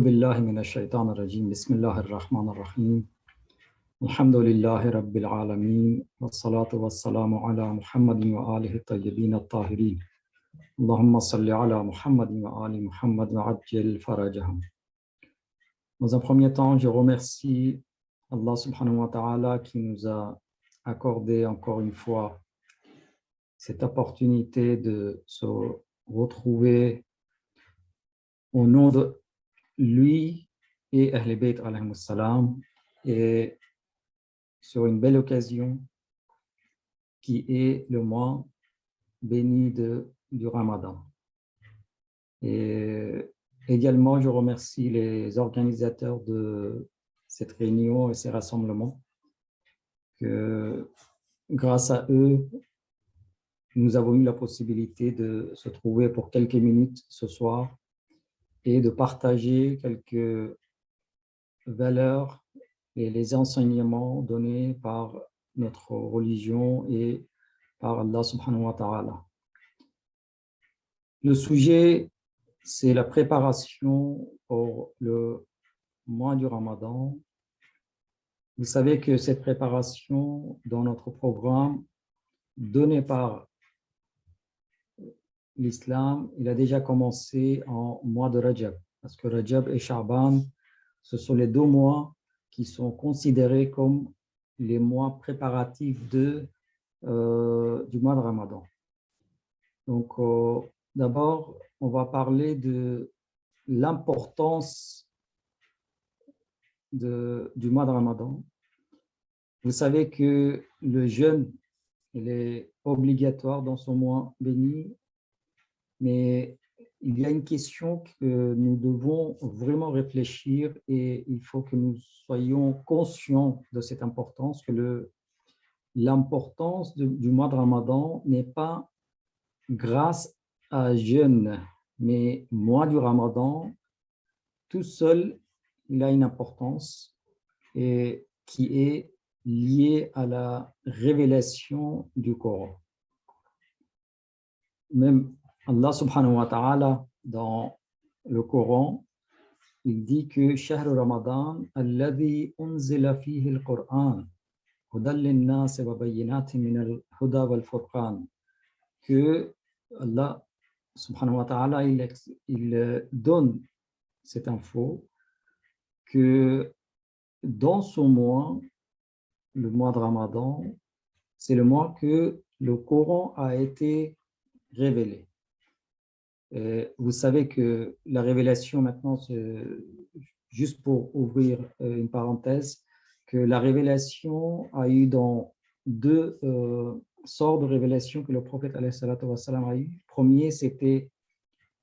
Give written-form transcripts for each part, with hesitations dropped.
بالله من الشيطان الرجيم بسم الله الرحمن الرحيم الحمد لله رب العالمين والصلاة والسلام على محمد وآله الطيبين الطاهرين اللهم صل على محمد وآل محمد وعجل فرجهم. Dans un premier temps, je remercie Allah subhanahu wa ta'ala qui nous a accordé encore une fois cette opportunité de se retrouver au nom de lui et Ahl Bayt alayhi salam, et sur une belle occasion qui est le mois béni du Ramadan. Et également, je remercie les organisateurs de cette réunion et ces rassemblements, que grâce à eux, nous avons eu la possibilité de se trouver pour quelques minutes ce soir et de partager quelques valeurs et les enseignements donnés par notre religion et par Allah subhanahu wa ta'ala. Le sujet, c'est la préparation pour le mois du Ramadan. Vous savez que cette préparation dans notre programme donné par l'islam, il a déjà commencé en mois de Rajab, parce que Rajab et Sha'ban, ce sont les 2 mois qui sont considérés comme les mois préparatifs du mois de Ramadan. Donc, d'abord, on va parler de l'importance du mois de Ramadan. Vous savez que le jeûne, il est obligatoire dans ce mois béni, mais il y a une question que nous devons vraiment réfléchir et il faut que nous soyons conscients de cette importance, que l'importance du mois de Ramadan n'est pas grâce à jeûne, mais mois du Ramadan, tout seul, il a une importance et qui est liée à la révélation du Coran. Même Allah subhanahu wa ta'ala, dans le Coran, il dit que Shahr Ramadan, alladhi unzila fihi al-Qur'an, hudan lin-nas wa bayyinatin min al-huda wal-furqan, que Allah subhanahu wa ta'ala, il donne cette info que dans ce mois, le mois de Ramadan, c'est le mois que le Coran a été révélé. Vous savez que la révélation maintenant, juste pour ouvrir une parenthèse, que la révélation a eu dans 2 sortes de révélations que le prophète alayhi salatu wa salam a eu. Le premier, c'était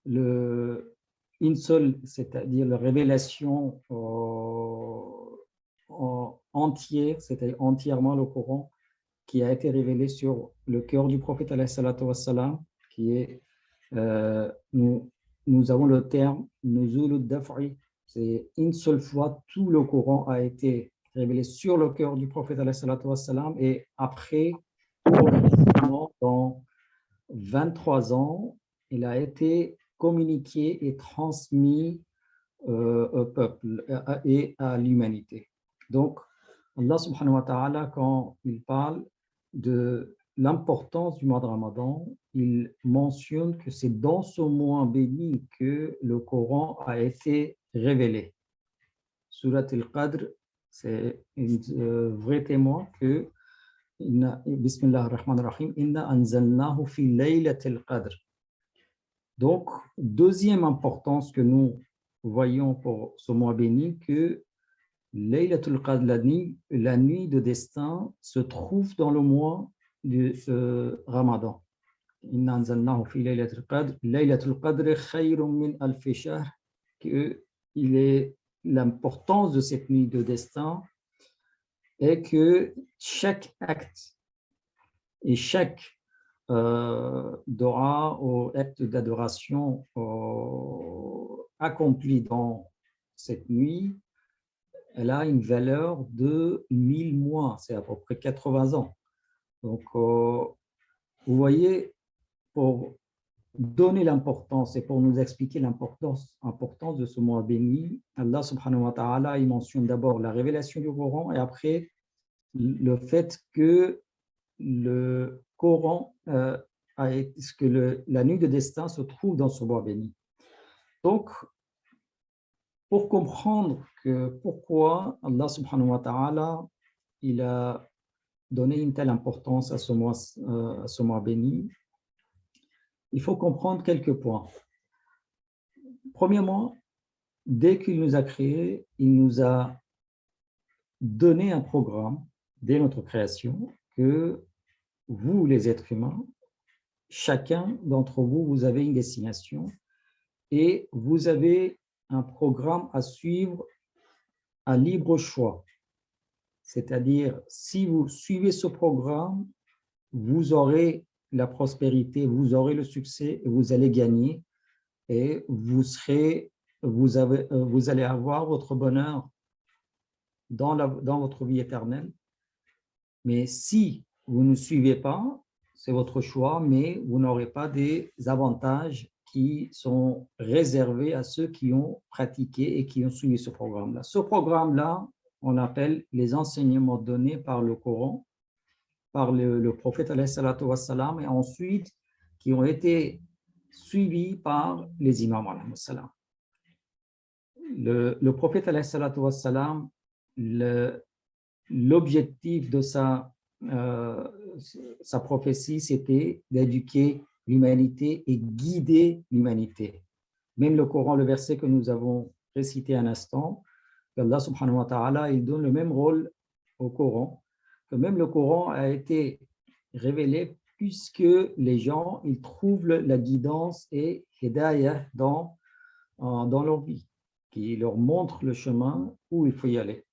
une seule, c'est-à-dire la révélation entière, c'est-à-dire entièrement le Coran, qui a été révélé sur le cœur du prophète alayhi salatu wa salam, qui est nous avons le terme Nuzul al-Daf'i, c'est une seule fois tout le Coran a été révélé sur le cœur du prophète alayhi salatu wa salam, et après, dans 23 ans, il a été communiqué et transmis au peuple et à l'humanité. Donc, Allah subhanahu wa ta'ala, quand il parle de l'importance du mois de Ramadan, il mentionne que c'est dans ce mois béni que le Coran a été révélé. Surat al-Qadr, c'est un vrai témoin que Bismillah ar-Rahman ar-Rahim, Inna anzalnahu fi laylatil qadr. Donc, deuxième importance que nous voyons pour ce mois béni, que Laylatul Qadr, la nuit de destin, se trouve dans le mois du Ramadan. Inna anzalnahu fi laylatil qadr, laylatul qadr khayrun min alfi shahr, que l'importance de cette nuit de destin est que chaque acte et chaque dora ou acte d'adoration accompli dans cette nuit, elle a une valeur de 1000 mois, c'est à peu près 80 ans. Donc, vous voyez, pour donner l'importance et pour nous expliquer l'importance de ce mois béni, Allah subhanahu wa ta'ala, il mentionne d'abord la révélation du Coran et après le fait que le Coran, la nuit de destin se trouve dans ce mois béni. Donc, pour comprendre pourquoi Allah subhanahu wa ta'ala, il a donné une telle importance à ce mois béni, il faut comprendre quelques points. Premièrement, dès qu'il nous a créés, il nous a donné un programme dès notre création que vous, les êtres humains, chacun d'entre vous, vous avez une destination et vous avez un programme à suivre à libre choix. C'est-à-dire, si vous suivez ce programme, vous aurez la prospérité, vous aurez le succès, vous allez gagner et vous allez avoir votre bonheur dans votre vie éternelle. Mais si vous ne suivez pas, c'est votre choix, mais vous n'aurez pas des avantages qui sont réservés à ceux qui ont pratiqué et qui ont suivi ce programme-là. Ce programme-là, on appelle les enseignements donnés par le Coran, par le prophète alayhi salatu wassalam, et ensuite qui ont été suivis par les imams alayhi salam. Le prophète alayhi salatu wassalam, l'objectif de sa prophétie, c'était d'éduquer l'humanité et guider l'humanité. Même le Coran, le verset que nous avons récité un instant, Allah subhanahu wa ta'ala, il donne le même rôle au Coran, que même le Coran a été révélé puisque les gens, ils trouvent la guidance et hidayah dans leur vie, qui leur montre le chemin où il faut y aller.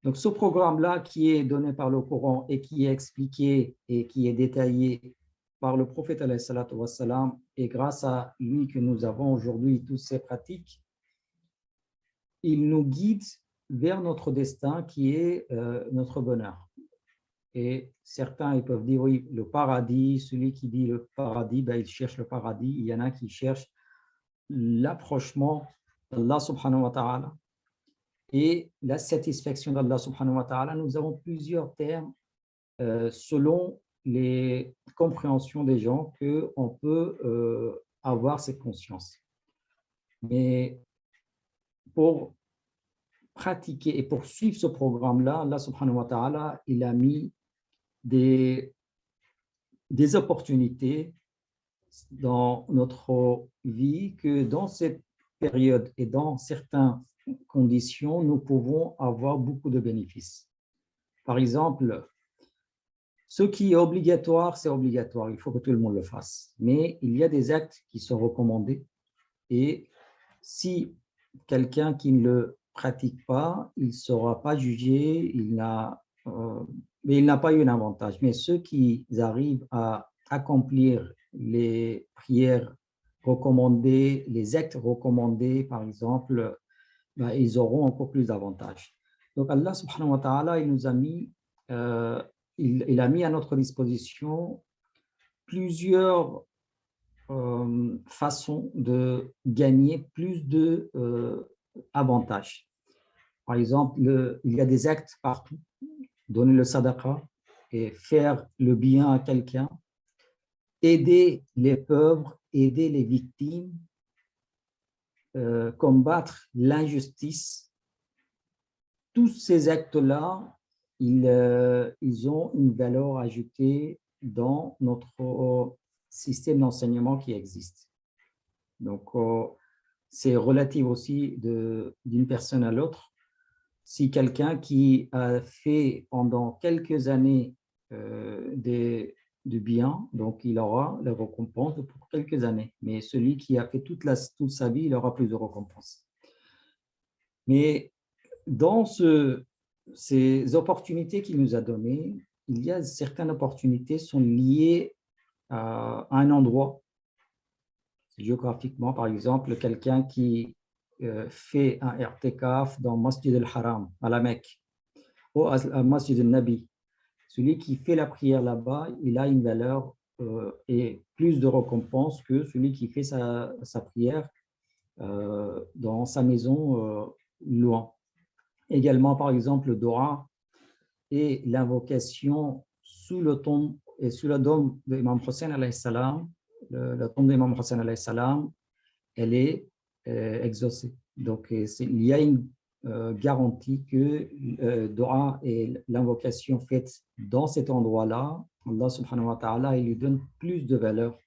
Donc, ce programme-là qui est donné par le Coran et qui est expliqué et qui est détaillé par le prophète alayhi salatu wassalam, et grâce à lui que nous avons aujourd'hui toutes ces pratiques, il nous guide vers notre destin qui est notre bonheur. Et certains ils peuvent dire, oui, le paradis, celui qui dit le paradis, ben, il cherche le paradis. Il y en a qui cherchent l'approchement d'Allah subhanahu wa ta'ala et la satisfaction d'Allah subhanahu wa ta'ala. Nous avons plusieurs termes selon les compréhensions des gens qu'on peut avoir cette conscience. Mais pour pratiquer et pour suivre ce programme-là, Allah subhanahu wa ta'ala, il a mis des opportunités dans notre vie que dans cette période et dans certaines conditions, nous pouvons avoir beaucoup de bénéfices. Par exemple, ce qui est obligatoire, c'est obligatoire, il faut que tout le monde le fasse. Mais il y a des actes qui sont recommandés et si quelqu'un qui ne le pratique pas, il ne sera pas jugé, mais il n'a pas eu un avantage. Mais ceux qui arrivent à accomplir les prières recommandées, les actes recommandés, par exemple, ben, ils auront encore plus d'avantages. Donc Allah subhanahu wa ta'ala, il nous a mis, il a mis à notre disposition plusieurs façons de gagner plus d'avantages. Par exemple, il y a des actes partout. Donner le sadaqa et faire le bien à quelqu'un, aider les pauvres, aider les victimes, combattre l'injustice. Tous ces actes-là, ils ont une valeur ajoutée dans notre système d'enseignement qui existe. Donc, c'est relatif aussi d'une personne à l'autre. Si quelqu'un qui a fait pendant quelques années du bien, donc il aura la récompense pour quelques années. Mais celui qui a fait toute sa vie, il aura plus de récompense. Mais dans ces opportunités qu'il nous a données, il y a certaines opportunités qui sont liées à un endroit. Géographiquement, par exemple, quelqu'un qui fait un i'tikaf dans Masjid al-Haram, à la Mecque, ou à Masjid al-Nabi. Celui qui fait la prière là-bas, il a une valeur et plus de récompense que celui qui fait sa prière dans sa maison loin. Également, par exemple, le dua et l'invocation sous le tombe et sous la dôme de l'imam Hussein alayhi salam, la tombe de l'imam Hussein alayhi salam, elle est exaucée. Donc, il y a une garantie que dua et l'invocation faite dans cet endroit-là, Allah subhanahu wa ta'ala, il lui donne plus de valeur.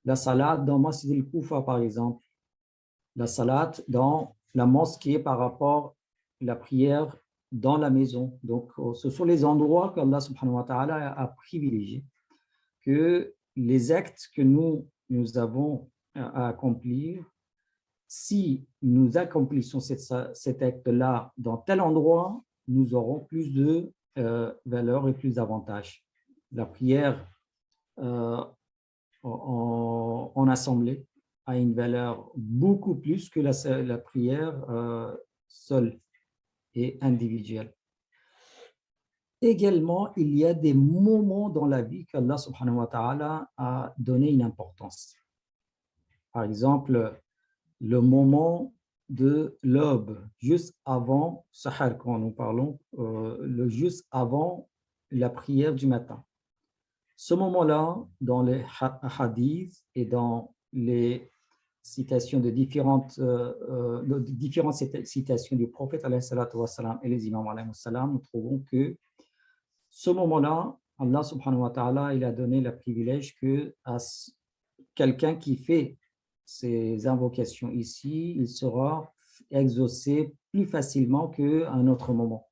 La salat dans Masjid al-Kufa, par exemple, la salat dans la mosquée par rapport à la prière dans la maison. Donc, ce sont les endroits qu'Allah subhanahu wa ta'ala a privilégiés, que les actes que nous avons à accomplir, si nous accomplissons cet acte-là dans tel endroit, nous aurons plus de valeur et plus d'avantages. La prière en assemblée a une valeur beaucoup plus que la prière seule et individuelle. Également, il y a des moments dans la vie qu'Allah subhanahu wa ta'ala a donné une importance. Par exemple, le moment de l'aube, juste avant Sahar, quand nous parlons, juste avant la prière du matin. Ce moment-là, dans les hadiths et dans les citations de différentes citations du prophète alayhi salatu wassalam, et les imams alayhi salam, nous trouvons que ce moment-là, Allah subhanahu wa ta'ala, il a donné le privilège que à quelqu'un qui fait ces invocations ici, il sera exaucé plus facilement qu'à un autre moment.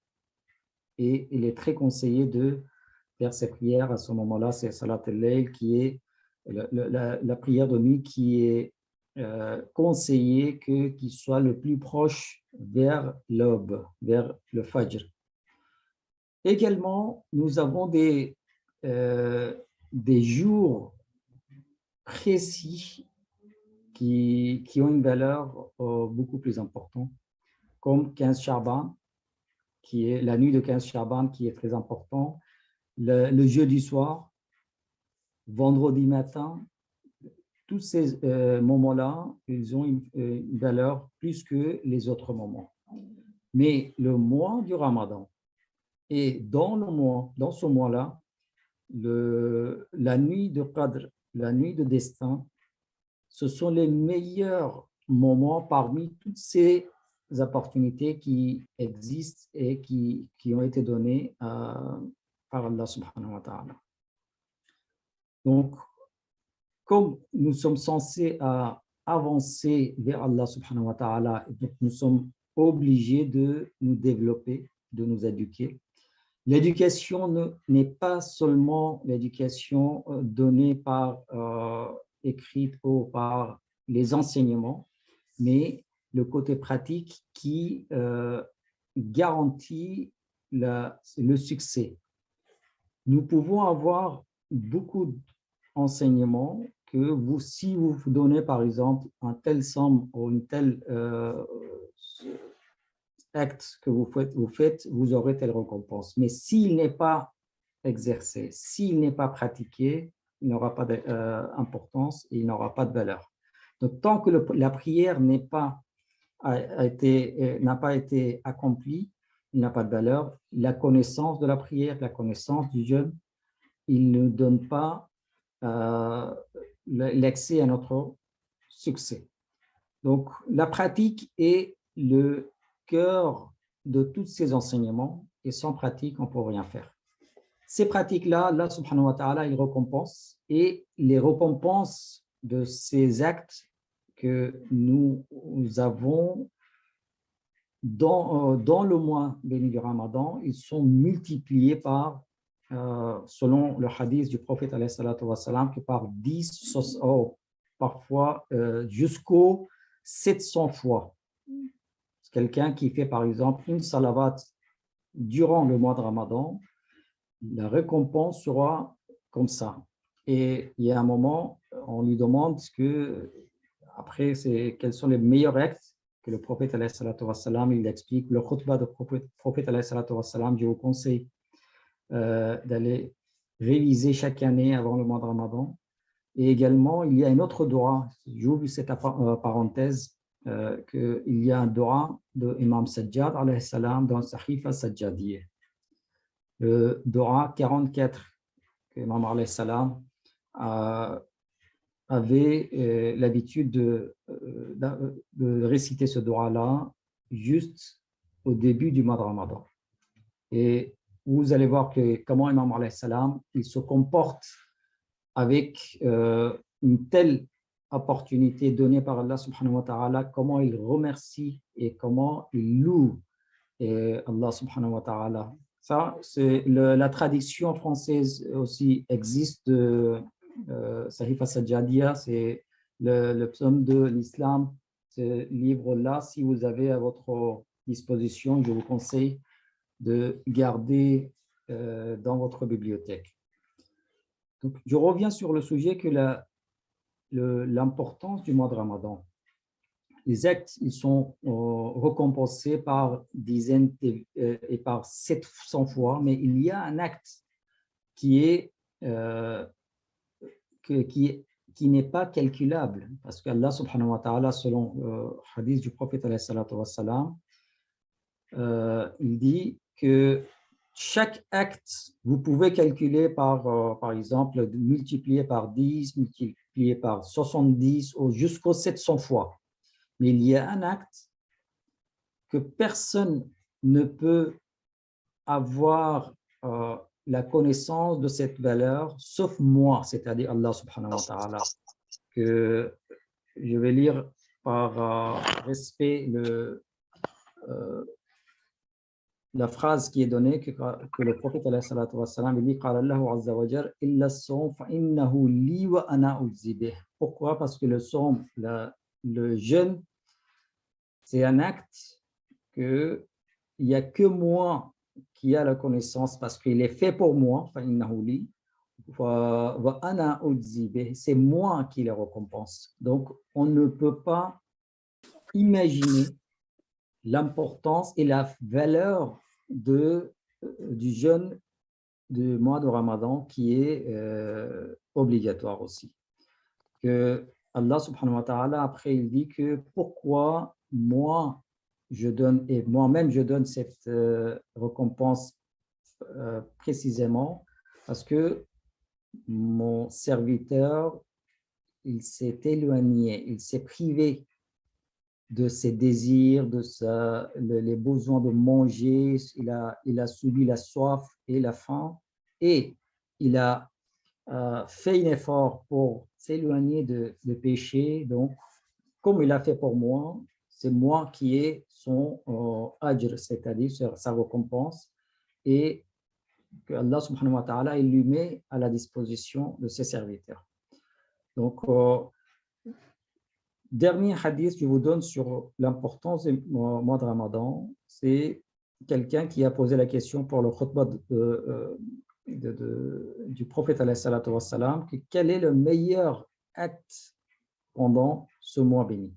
Et il est très conseillé de faire ses prières à ce moment-là, c'est Salat al-Layl, qui est la prière de nuit qui est conseillée qu'il soit le plus proche vers l'aube, vers le Fajr. Également, nous avons des jours précis qui ont une valeur beaucoup plus importante, comme 15 Shaban, qui est la nuit de 15 Shaban, qui est très important, le jeudi soir, vendredi matin. Tous ces moments-là, ils ont une valeur plus que les autres moments. Mais le mois du Ramadan, et dans ce mois-là, la nuit de Qadr, la nuit de destin, ce sont les meilleurs moments parmi toutes ces opportunités qui existent et qui ont été données par Allah subhanahu wa ta'ala. Donc, comme nous sommes censés avancer vers Allah subhanahu wa ta'ala, donc nous sommes obligés de nous développer, de nous éduquer. L'éducation n'est pas seulement l'éducation donnée par écrite ou par les enseignements, mais le côté pratique qui garantit le succès. Nous pouvons avoir beaucoup d'enseignements que si vous donnez par exemple un tel somme ou une telle acte que vous faites, vous aurez telle récompense. Mais s'il n'est pas exercé, s'il n'est pas pratiqué, il n'aura pas d'importance et il n'aura pas de valeur. Donc, tant que la prière n'a pas été accomplie, il n'a pas de valeur. La connaissance de la prière, la connaissance du jeûne, il ne donne pas l'accès à notre succès. Donc, la pratique est le cœur de tous ces enseignements et sans pratique, on ne peut rien faire. Ces pratiques-là, Allah subhanahu wa ta'ala, il récompense et les récompenses de ces actes que nous avons dans le mois béni du Ramadan, ils sont multipliés par, selon le hadith du prophète alayhi salatu wa salam, que par 10, parfois jusqu'aux 700 fois. Quelqu'un qui fait par exemple une salavat durant le mois de Ramadan, la récompense sera comme ça. Et il y a un moment, on lui demande après, quels sont les meilleurs actes que le prophète alayhi salatu wa salam, il explique. Le khutbah du prophète alayhi salatu wa salam, je vous conseille d'aller réviser chaque année avant le mois de Ramadan. Et également, il y a une autre dua, j'ouvre cette parenthèse, qu'il y a un dua de Imam Sajjad alayhi salam dans Sahifa Sajjadiyya. Le dua 44 que Imam alayhi salam avait l'habitude de réciter ce dua-là juste au début du mois de Ramadan. Et vous allez voir que comment Imam alayhi salam, il se comporte avec une telle opportunité donnée par Allah subhanahu wa ta'ala, comment il remercie et comment il loue Allah subhanahu wa ta'ala. Ça, c'est la tradition française aussi existe de Sahifa Sajjadiyya, c'est le psaume de l'islam. Ce livre-là, si vous avez à votre disposition, je vous conseille de garder dans votre bibliothèque. Donc, je reviens sur le sujet que l'importance du mois de Ramadan. Les actes, ils sont récompensés par dizaines et par 700 fois, mais il y a un acte qui est qui n'est pas calculable, parce qu'Allah subhanahu wa ta'ala, selon le hadith du prophète alayhi salatu wa salam, il dit que chaque acte, vous pouvez calculer par exemple, multiplier par 10, multiplier par 70 ou jusqu'aux 700 fois. Mais il y a un acte que personne ne peut avoir la connaissance de cette valeur, sauf moi, c'est-à-dire Allah subhanahu wa ta'ala, que je vais lire par respect la phrase qui est donnée que le prophète alayhi salatu wa salam dit Allahu azza wa jalla illa as-sawm fa innahu li wa ana ujzi bih. Pourquoi? Parce que le sawm, le jeûne, c'est un acte que il n'y a que moi qui a la connaissance parce qu'il est fait pour moi, fa innahu li wa ana ujzi bih. C'est moi qui le récompense. Donc on ne peut pas imaginer l'importance et la valeur du jeûne du mois de Ramadan qui est obligatoire aussi. Que Allah subhanahu wa ta'ala, après, il dit que pourquoi moi, je donne, et moi-même, je donne cette récompense précisément, parce que mon serviteur, il s'est éloigné, il s'est privé de ses désirs, les besoins de manger, il a subi la soif et la faim, et il a fait un effort pour s'éloigner de péché. Donc, comme il a fait pour moi, c'est moi qui ai son ajr, c'est-à-dire sa récompense, et que Allah subhanahu wa ta'ala, il lui met à la disposition de ses serviteurs. Donc, dernier hadith que je vous donne sur l'importance du mois de Ramadan, c'est quelqu'un qui a posé la question pour le khutbah du prophète alayhi salatu wa salam, quel est le meilleur acte pendant ce mois béni.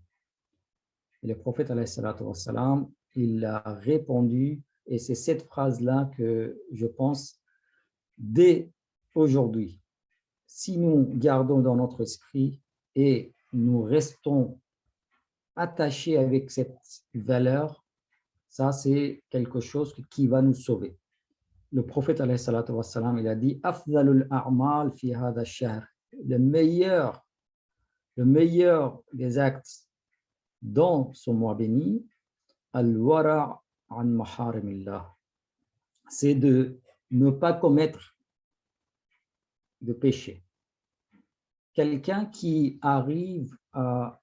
Et le prophète alayhi salatu wa salam, il a répondu, et c'est cette phrase-là que je pense, dès aujourd'hui, si nous gardons dans notre esprit et nous restons attachés avec cette valeur, ça c'est quelque chose qui va nous sauver. Le prophète alayhi salatu wa salam, il a dit afdalul a'mal fi hadha ash-shahr, le meilleur des actes dans ce mois béni, al-wara' an maharimillah, c'est de ne pas commettre de péché. Quelqu'un qui arrive à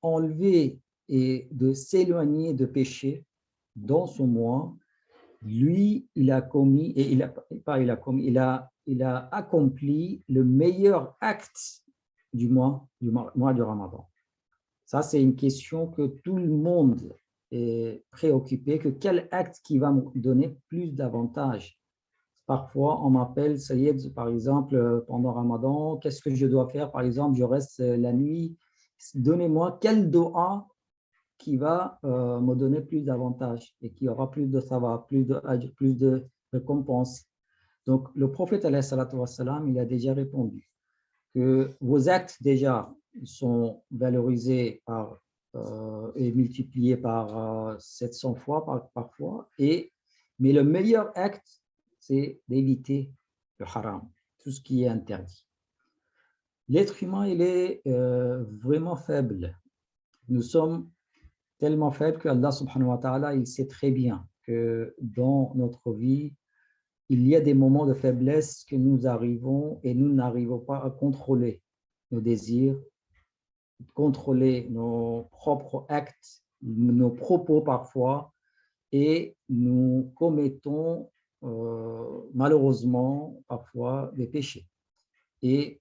enlever et de s'éloigner de péché dans ce mois, lui, il a commis, et il a accompli le meilleur acte du mois du Ramadan. Ça, c'est une question que tout le monde est préoccupé, que quel acte qui va me donner plus d'avantages. Parfois, on m'appelle, Sayed, par exemple, pendant Ramadan, qu'est-ce que je dois faire? Par exemple, je reste la nuit. Donnez-moi quel doa qui va me donner plus d'avantages et qui aura plus de savoir, plus de récompenses. Donc, le prophète, alayhi salatu wassalam, il a déjà répondu que vos actes déjà sont valorisés par, et multipliés par 700 fois parfois, mais le meilleur acte, c'est d'éviter le haram, tout ce qui est interdit. L'être humain, il est vraiment faible. Nous sommes tellement faibles que Allah subhanahu wa ta'ala, il sait très bien que dans notre vie, il y a des moments de faiblesse que nous arrivons et nous n'arrivons pas à contrôler nos désirs, contrôler nos propres actes, nos propos parfois, et nous commettons malheureusement parfois des péchés. Et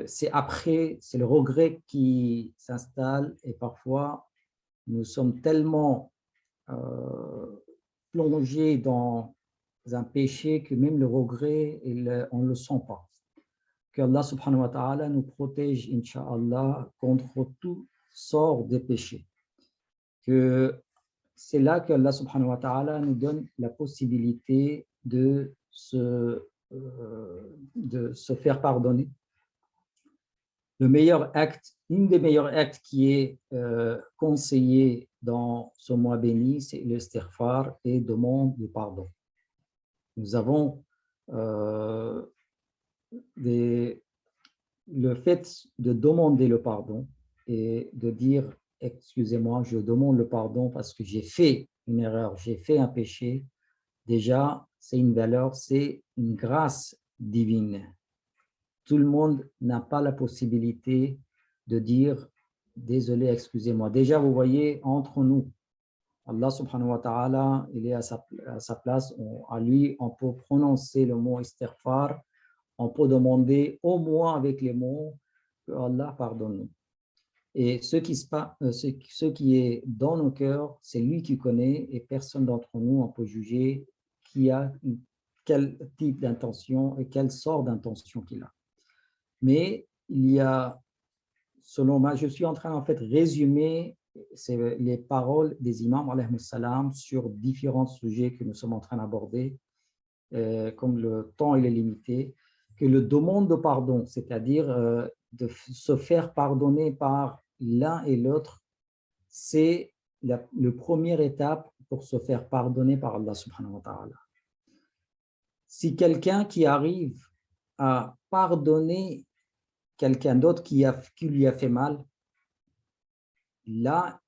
c'est après, c'est le regret qui s'installe et parfois nous sommes tellement plongés dans un péché que même le regret, on ne le sent pas. Que Allah subhanahu wa ta'ala nous protège, incha'Allah, contre tout sort de péché. Que c'est là que Allah subhanahu wa ta'ala nous donne la possibilité de se faire pardonner. Le meilleur acte, une des meilleurs actes qui est conseillé dans ce mois béni, c'est l'istighfar et demande de pardon. Nous avons le fait de demander le pardon et de dire « excusez-moi, je demande le pardon parce que j'ai fait une erreur, j'ai fait un péché », déjà, c'est une valeur, c'est une grâce divine. Tout le monde n'a pas la possibilité de dire « désolé, excusez-moi ». Déjà, vous voyez, entre nous, Allah subhanahu wa ta'ala, il est à sa place, à lui, on peut prononcer le mot istighfar, on peut demander au moins avec les mots que Allah pardonne-nous. Et ce qui est dans nos cœurs, c'est lui qui connaît et personne d'entre nous, on peut juger qui a quel type d'intention et quelle sorte d'intention qu'il a. Mais il y a, selon moi, je suis en train en fait résumer les paroles des imams alayhi salam sur différents sujets que nous sommes en train d'aborder, comme le temps il est limité, que le demande de pardon, c'est-à-dire de se faire pardonner par l'un et l'autre, c'est la première étape pour se faire pardonner par Allah subhanahu wa ta'ala. Si quelqu'un qui arrive à pardonner quelqu'un d'autre qui lui a fait mal, là,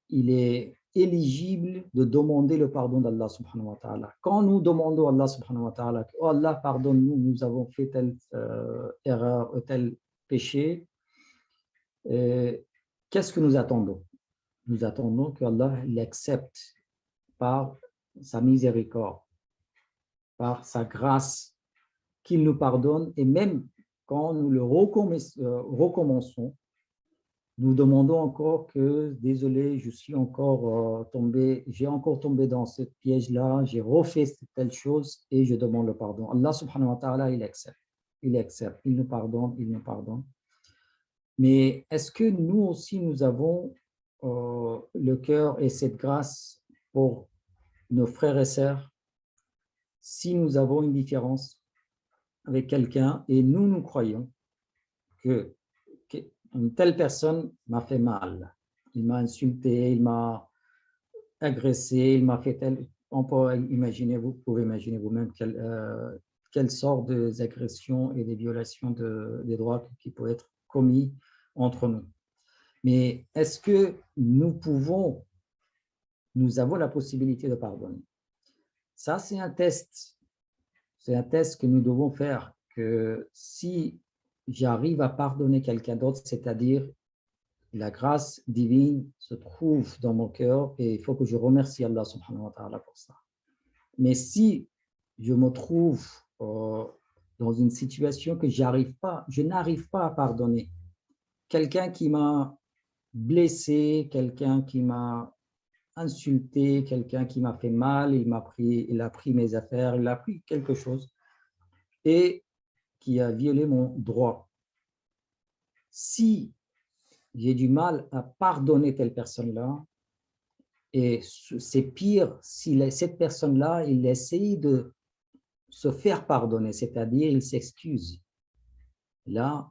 il est éligible de demander le pardon d'Allah subhanahu wa ta'ala. Quand nous demandons à Allah subhanahu wa ta'ala, oh Allah, pardonne-nous, nous avons fait telle erreur, tel péché, qu'est-ce que nous attendons? Nous attendons qu'Allah l'accepte par sa miséricorde, par sa grâce, qu'il nous pardonne, et même quand nous le recommençons, nous demandons encore que, désolé, je suis encore j'ai encore tombé dans ce piège-là, j'ai refait telle chose et je demande le pardon. Allah subhanahu wa ta'ala, il accepte, il nous pardonne, il nous pardonne. Mais est-ce que nous aussi, nous avons le cœur et cette grâce pour nos frères et sœurs? Si nous avons une différence avec quelqu'un et nous croyons qu'une telle personne m'a fait mal, il m'a insulté, il m'a agressé, il m'a fait tel... On peut imaginer, vous pouvez imaginer vous-même quelle sorte d'agressions et des violations des droits qui peuvent être commis entre nous. Mais est-ce que nous avons la possibilité de pardonner? Ça, c'est un test. C'est un test que nous devons faire, que si j'arrive à pardonner quelqu'un d'autre, c'est-à-dire la grâce divine se trouve dans mon cœur et il faut que je remercie Allah subhanahu wa ta'ala pour ça. Mais si je me trouve dans une situation que je n'arrive pas à pardonner, quelqu'un qui m'a blessé, quelqu'un qui m'a insulté, quelqu'un qui m'a fait mal, il a pris mes affaires, il a pris quelque chose et qui a violé mon droit. Si j'ai du mal à pardonner telle personne-là, et c'est pire si cette personne-là, il essaye de se faire pardonner, c'est-à-dire il s'excuse. Là,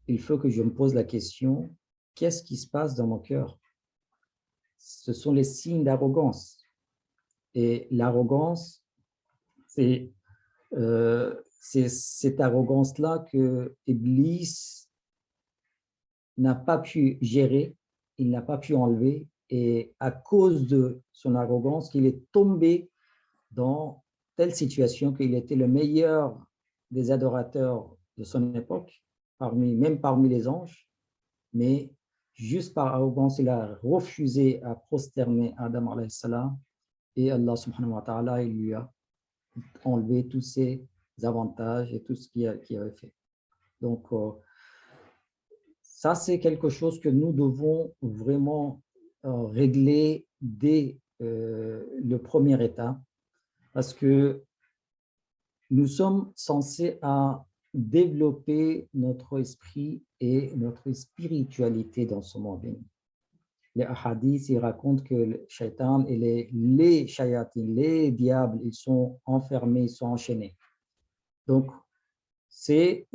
il faut que je me pose la question, qu'est-ce qui se passe dans mon cœur? Ce sont les signes d'arrogance. Et l'arrogance, c'est cette arrogance-là que Iblis n'a pas pu gérer, il n'a pas pu enlever, et à cause de son arrogance, il est tombé dans telle situation qu'il était le meilleur des adorateurs de son époque, même parmi les anges, mais juste par arrogance, il a refusé à prosterner Adam alayhi salam, et Allah subhanahu wa ta'ala, il lui a enlevé tous ses avantages et tout ce qu'il avait fait. Donc, ça, c'est quelque chose que nous devons vraiment régler dès le premier état, parce que nous sommes censés à développer notre esprit et notre spiritualité dans ce monde. Les hadiths, ils racontent que le shaitan et les shayatines, les diables, ils sont enfermés, ils sont enchaînés. Donc, c'est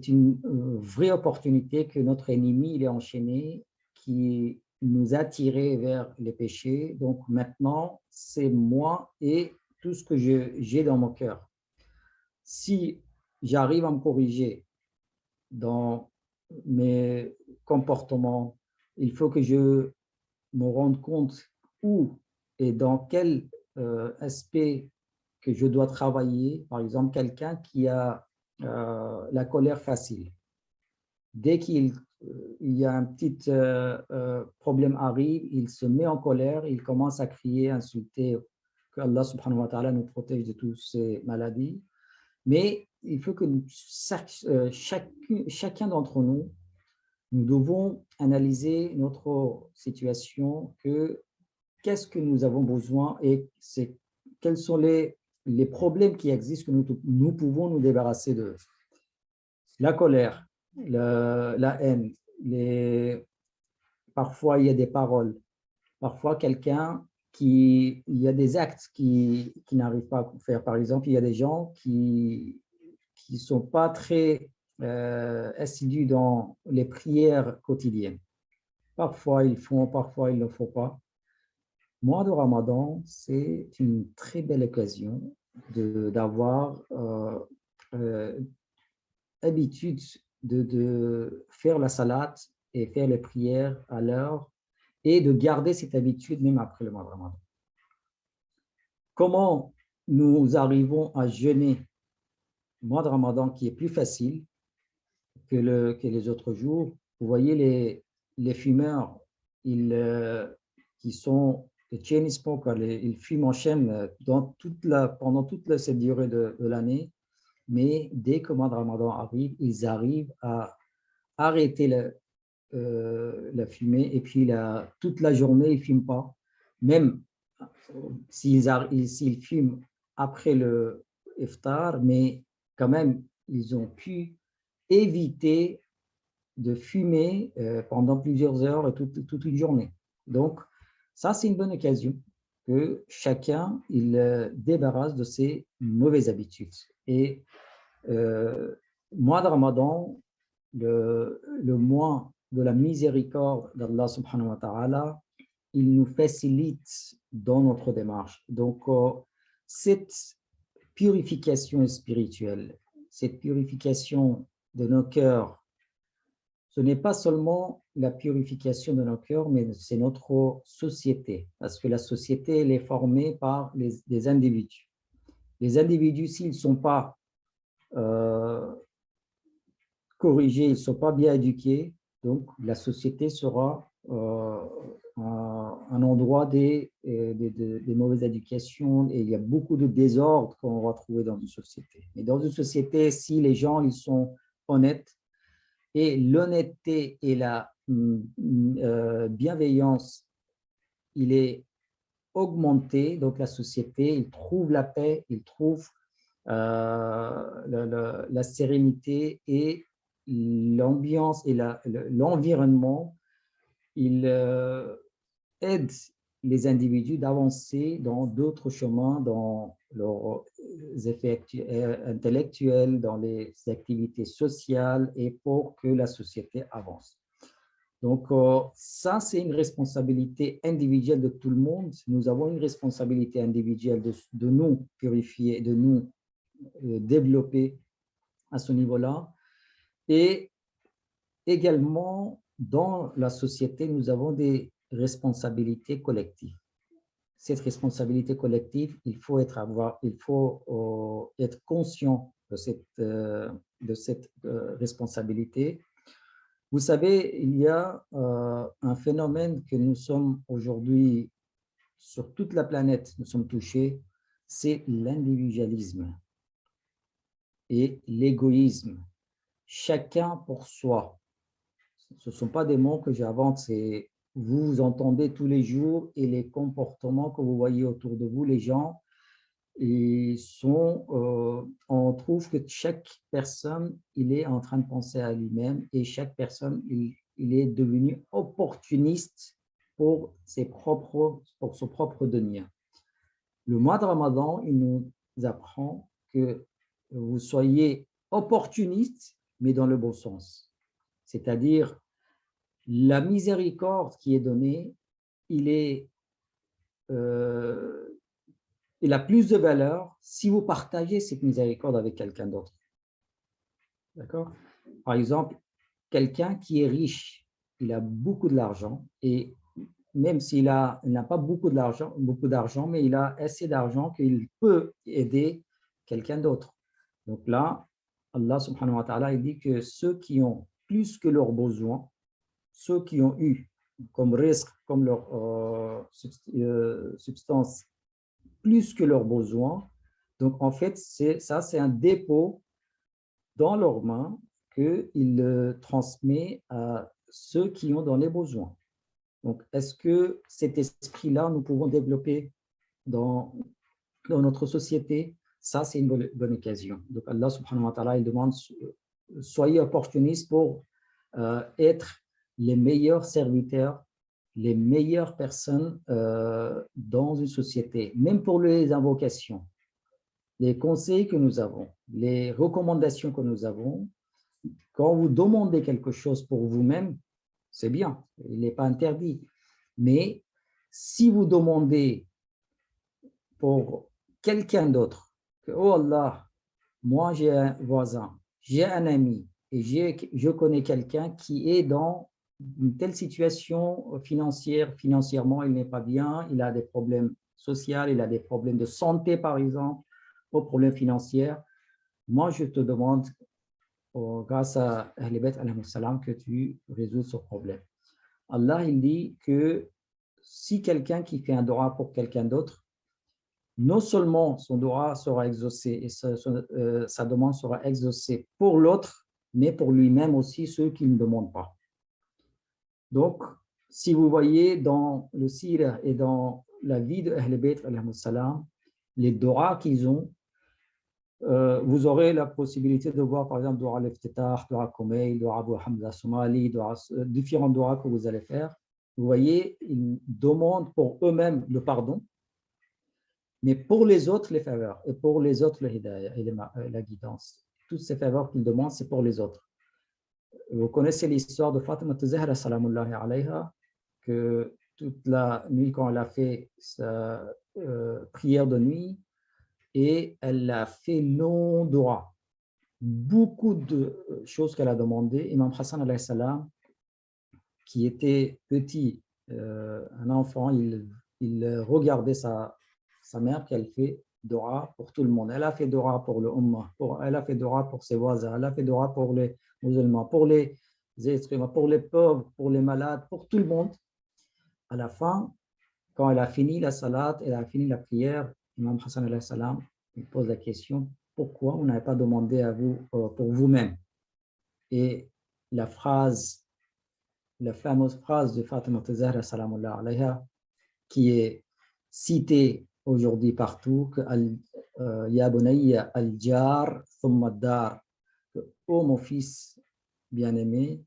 une vraie opportunité que notre ennemi il est enchaîné, qui nous a tirés vers les péchés. Donc maintenant, c'est moi et tout ce que j'ai dans mon cœur. Si j'arrive à me corriger dans mes comportements, il faut que je me rende compte où et dans quel aspect que je dois travailler. Par exemple, quelqu'un qui a la colère facile. Dès qu'il y a un petit problème arrive, il se met en colère, il commence à crier, insulter, que Allah subhanahu wa ta'ala nous protège de toutes ces maladies. Mais il faut que chacun d'entre nous, nous devons analyser notre situation, qu'est-ce que nous avons besoin et quels sont les problèmes qui existent que nous pouvons nous débarrasser de. La colère, la haine, parfois il y a des paroles, parfois il y a des actes qui n'arrivent pas à faire. Par exemple, il y a des gens qui ne sont pas très assidus dans les prières quotidiennes. Parfois ils font, parfois ils ne le font pas. Mois de Ramadan, c'est une très belle occasion d'avoir habitude de faire la salat et faire les prières à l'heure et de garder cette habitude même après le mois de Ramadan. Comment nous arrivons à jeûner le mois de Ramadan qui est plus facile que les autres jours? Vous voyez les fumeurs, qui sont les chain smokers, ils fument en chaîne pendant toute cette durée de l'année. Mais dès que le mois de Ramadan arrive, ils arrivent à arrêter la fumée et puis toute la journée, ils ne fument pas. Même s'ils fument après le iftar, mais quand même, ils ont pu éviter de fumer pendant plusieurs heures et toute une journée. Donc, ça, c'est une bonne occasion que chacun il débarrasse de ses mauvaises habitudes. Et mois de Ramadan, le mois de la miséricorde d'Allah subhanahu wa ta'ala, il nous facilite dans notre démarche. Donc, cette purification spirituelle, cette purification de nos cœurs, ce n'est pas seulement la purification de nos cœurs, mais c'est notre société, parce que la société, elle est formée par des individus. Les individus, s'ils ne sont pas corrigés, ils ne sont pas bien éduqués, donc la société sera un endroit des mauvaises éducations, et il y a beaucoup de désordre qu'on va trouver dans une société. Mais dans une société, si les gens ils sont honnêtes, et l'honnêteté et la bienveillance, il est augmenté, donc la société, il trouve la paix, il trouve la sérénité et l'ambiance et l'environnement, il aide les individus d'avancer dans d'autres chemins, dans leurs effets intellectuels, dans les activités sociales et pour que la société avance. Donc, ça, c'est une responsabilité individuelle de tout le monde. Nous avons une responsabilité individuelle de nous purifier, de nous développer à ce niveau-là. Et également, dans la société, nous avons des responsabilités collectives. Cette responsabilité collective, il faut être conscient de cette responsabilité. Vous savez, il y a un phénomène que nous sommes aujourd'hui, sur toute la planète, nous sommes touchés, c'est l'individualisme et l'égoïsme. Chacun pour soi. Ce ne sont pas des mots que j'invente, c'est vous entendez tous les jours et les comportements que vous voyez autour de vous, les gens, on trouve que chaque personne, il est en train de penser à lui-même et chaque personne, il est devenu opportuniste pour son propre denier. Le mois de Ramadan, il nous apprend que vous soyez opportuniste, mais dans le bon sens. C'est-à-dire, la miséricorde qui est donnée, il a plus de valeur si vous partagez cette miséricorde avec quelqu'un d'autre. D'accord? Par exemple, quelqu'un qui est riche, il a beaucoup de l'argent et même s'il n'a pas beaucoup d'argent, mais il a assez d'argent qu'il peut aider quelqu'un d'autre. Donc là, Allah subhanahu wa ta'ala, il dit que ceux qui ont plus que leurs besoins, ceux qui ont eu comme risque, comme leur substance, plus que leurs besoins. Donc, en fait, c'est un dépôt dans leurs mains qu'il transmet à ceux qui ont dans les besoins. Donc, est-ce que cet esprit-là, nous pouvons développer dans notre société? Ça, c'est une bonne occasion. Donc, Allah subhanahu wa ta'ala, il demande, soyez opportunistes pour être les meilleurs serviteurs, les meilleures personnes dans une société, même pour les invocations, les conseils que nous avons, les recommandations que nous avons. Quand vous demandez quelque chose pour vous-même, c'est bien, il n'est pas interdit. Mais si vous demandez pour quelqu'un d'autre, que, oh Allah, moi j'ai un voisin, j'ai un ami, et je connais quelqu'un qui est dans une telle situation financièrement, il n'est pas bien, il a des problèmes sociaux, il a des problèmes de santé, par exemple, ou problèmes financiers. Moi, je te demande, grâce à Ahl Bayt alayhi salam, que tu résous ce problème. Allah, il dit que si quelqu'un qui fait un dua pour quelqu'un d'autre, non seulement son dua sera exaucé et sa demande sera exaucée pour l'autre, mais pour lui-même aussi, ceux qui ne demandent pas. Donc, si vous voyez dans le sira et dans la vie de Ahl Bayt alayhi salam, les duas qu'ils ont, vous aurez la possibilité de voir, par exemple, dua al-Iftitah, dua Kumayl, dua Abu Hamza Somali, différents duas que vous allez faire. Vous voyez, ils demandent pour eux-mêmes le pardon, mais pour les autres, les faveurs, et pour les autres, le hidayah et la guidance. Toutes ces faveurs qu'ils demandent, c'est pour les autres. Vous connaissez l'histoire de Fatima Zahra, salamullahi alayha, que toute la nuit, quand elle a fait sa prière de nuit, et elle a fait long dua. Beaucoup de choses qu'elle a demandées. Imam Hassan alayhi salam, qui était petit, un enfant, il regardait sa mère qu'elle fait dua pour tout le monde. Elle a fait dua pour le Ummah, elle a fait dua pour ses voisins, elle a fait dua pour les musulmans, pour les êtres humains, pour les pauvres, pour les malades, pour tout le monde. À la fin, quand elle a fini la salat, elle a fini la prière, Imam Hassan alayhi salam, il pose la question, pourquoi on n'avait pas demandé à vous pour vous-même? Et la fameuse phrase de Fatima Zahra salamullah alayha, qui est citée aujourd'hui partout, que Ya bunayya al-jar thumma ad-dar, que ô mon fils bien-aimé,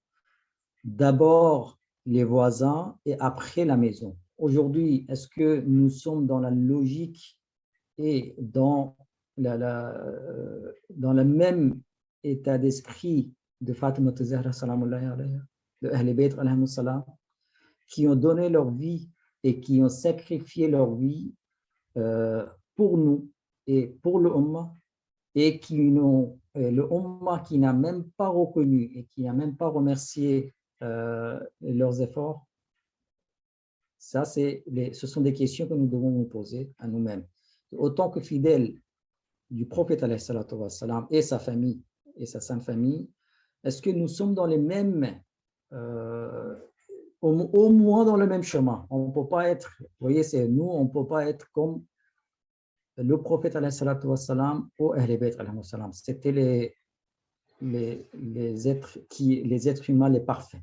d'abord les voisins et après la maison. aujourd'hui, est-ce que nous sommes dans la logique et dans dans le même état d'esprit de Fatima Zahra, salamullahi alayha, de Ahl Bayt, alayhimus salam, qui ont donné leur vie et qui ont sacrifié leur vie pour nous et pour le Ummah, et qui n'ont, le Ummah qui n'a même pas reconnu et qui n'a même pas remercié leurs efforts. Ça, ce sont des questions que nous devons nous poser à nous-mêmes. Autant que fidèles du prophète alayhi salatu wa salam et sa famille et sa sainte famille, est-ce que nous sommes dans les mêmes, au moins dans le même chemin? On ne peut pas être, vous voyez, c'est nous, on ne peut pas être comme le prophète alayhi salatu wa salam ou Ahl Bayt alayhi salam. C'était les êtres humains les parfaits.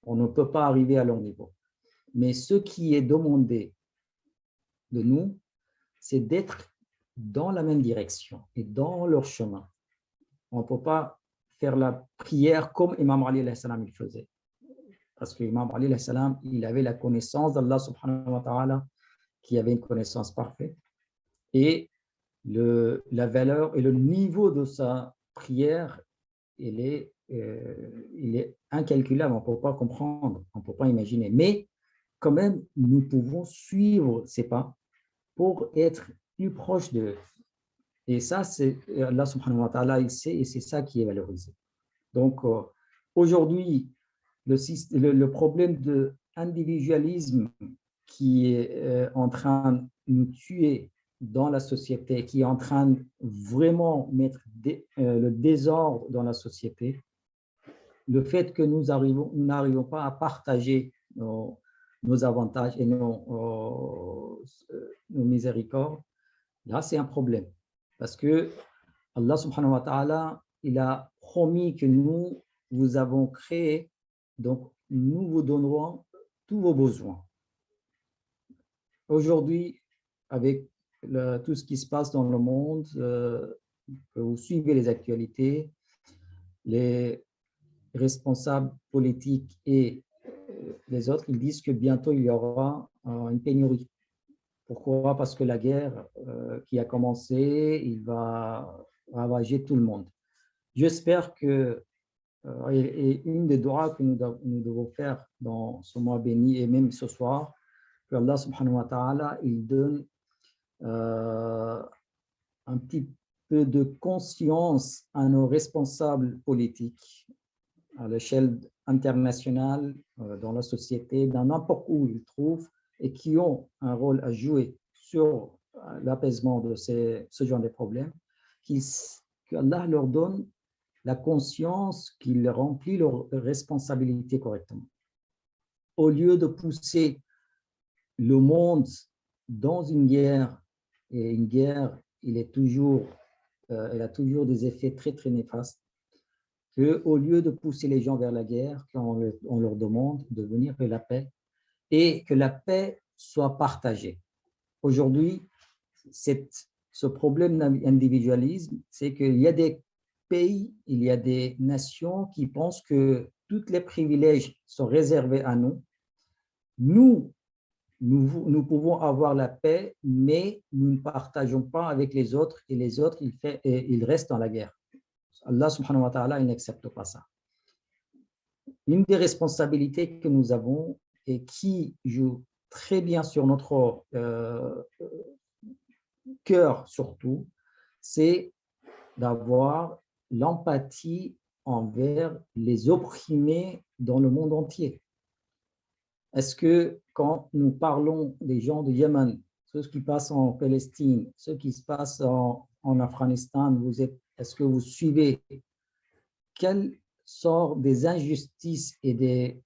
On ne peut pas arriver à leur niveau. Mais ce qui est demandé de nous, c'est d'être dans la même direction et dans leur chemin. On ne peut pas faire la prière comme Imam Ali alayhi salam il faisait. Parce que Imam Ali alayhi salam, il avait la connaissance d'Allah subhanahu wa ta'ala, qui avait une connaissance parfaite. Et la valeur et le niveau de sa prière, il est incalculable. On ne peut pas comprendre, on ne peut pas imaginer. Mais quand même, nous pouvons suivre ces pas pour être plus proche d'eux. Et ça, c'est Allah subhanahu wa ta'ala, il sait, et c'est ça qui est valorisé. Donc, aujourd'hui, le problème de individualisme qui est en train de nous tuer dans la société, qui est en train de vraiment mettre le désordre dans la société, le fait que nous n'arrivons pas à partager nos avantages et nos miséricordes, là, c'est un problème. Parce que Allah subhanahu wa ta'ala, il a promis que nous vous avons créé, donc nous vous donnerons tous vos besoins. Aujourd'hui, avec tout ce qui se passe dans le monde, que vous suivez les actualités, les responsables politiques et les autres, ils disent que bientôt il y aura une pénurie. Pourquoi? Parce que la guerre qui a commencé, il va ravager tout le monde. J'espère que, et une des doigts que nous devons faire dans ce mois béni et même ce soir, que Allah subhanahu wa ta'ala, il donne un petit peu de conscience à nos responsables politiques à l'échelle internationale, dans la société, dans n'importe où ils trouvent, et qui ont un rôle à jouer sur l'apaisement de ce genre de problèmes, qu'Allah leur donne la conscience qu'ils remplissent leurs responsabilités correctement. Au lieu de pousser le monde dans une guerre, et une guerre, elle a toujours des effets très, très néfastes, qu'au lieu de pousser les gens vers la guerre, quand on leur demande de venir vers la paix, et que la paix soit partagée. Aujourd'hui, ce problème d'individualisme, c'est qu'il y a des pays, il y a des nations qui pensent que tous les privilèges sont réservés à nous. Nous pouvons avoir la paix, mais nous ne partageons pas avec les autres, et les autres, ils restent dans la guerre. Allah subhanahu wa ta'ala, il n'accepte pas ça. Une des responsabilités que nous avons et qui joue très bien sur notre cœur surtout, c'est d'avoir l'empathie envers les opprimés dans le monde entier. Est-ce que quand nous parlons des gens de Yémen, ce qui passe en Palestine, ce qui se passe en Afghanistan, est-ce que vous suivez quel sort des injustices et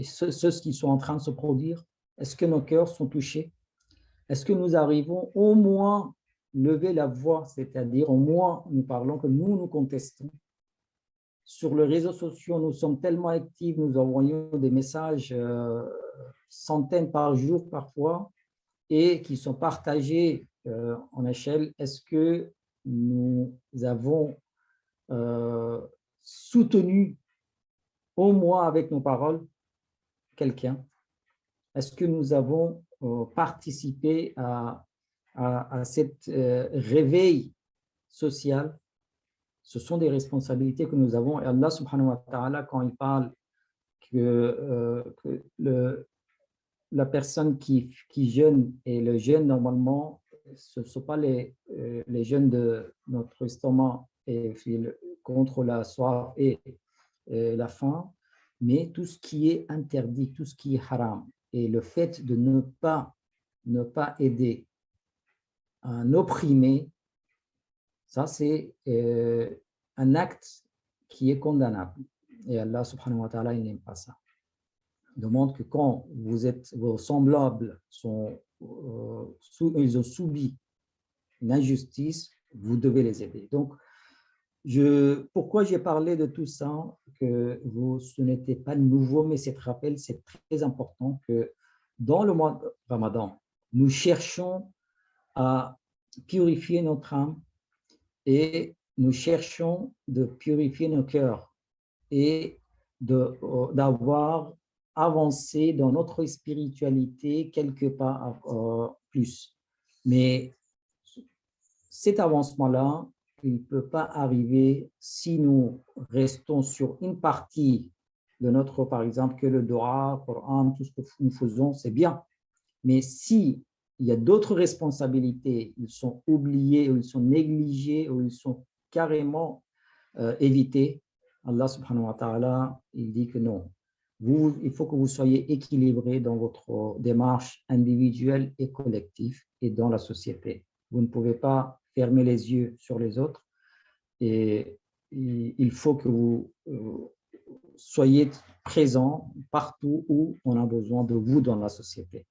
ceux qui sont en train de se produire? Est-ce que nos cœurs sont touchés? Est-ce que nous arrivons au moins lever la voix, c'est-à-dire au moins nous parlons que nous contestons? Sur les réseaux sociaux, nous sommes tellement actifs, nous envoyons des messages centaines par jour parfois et qui sont partagés en échelle. Est-ce que nous avons soutenu au moins avec nos paroles quelqu'un? est-ce que nous avons participé à cette réveil social? Ce sont des responsabilités que nous avons. Et Allah subhanahu wa ta'ala, quand il parle que la personne qui jeûne, et le jeûne, normalement, ce ne sont pas les jeûnes de notre estomac et contre la soif et la faim, mais tout ce qui est interdit, tout ce qui est haram. Et le fait de ne pas aider un opprimé, ça c'est un acte qui est condamnable. Et Allah subhanahu wa ta'ala, il n'aime pas ça. Il demande que quand vos semblables ils ont subi une injustice, vous devez les aider. Donc, pourquoi j'ai parlé de tout ça, ce n'était pas nouveau, mais cet rappel, c'est très important que dans le mois de Ramadan, nous cherchons à purifier notre âme et nous cherchons de purifier nos cœurs et d'avoir avancé dans notre spiritualité quelque part plus. Mais cet avancement-là, il ne peut pas arriver si nous restons sur une partie de notre, par exemple, que le Dora, le Coran, tout ce que nous faisons, c'est bien. Mais si il y a d'autres responsabilités, ils sont oubliés, ou ils sont négligés, ou ils sont carrément évités, Allah subhanahu wa ta'ala, il dit que non. Il faut que vous soyez équilibrés dans votre démarche individuelle et collective et dans la société. Vous ne pouvez pas fermer les yeux sur les autres et il faut que vous soyez présents partout où on a besoin de vous dans la société.